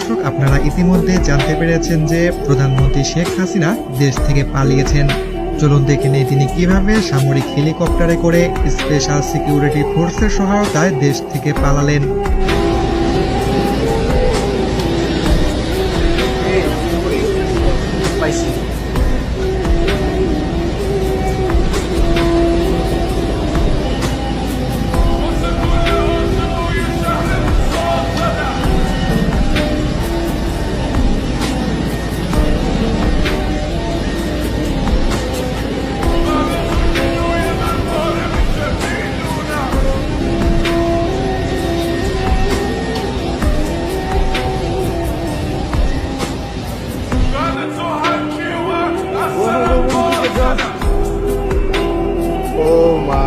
দর্শক, আপনারা ইতিমধ্যে জানতে পেরেছেন যে প্রধানমন্ত্রী শেখ হাসিনা দেশ থেকে পালিয়েছেন। চলুন দেখে নেই তিনি কিভাবে সামরিক হেলিকপ্টারে করে স্পেশাল সিকিউরিটি ফোর্সের সহায়তায় দেশ থেকে পালালেন।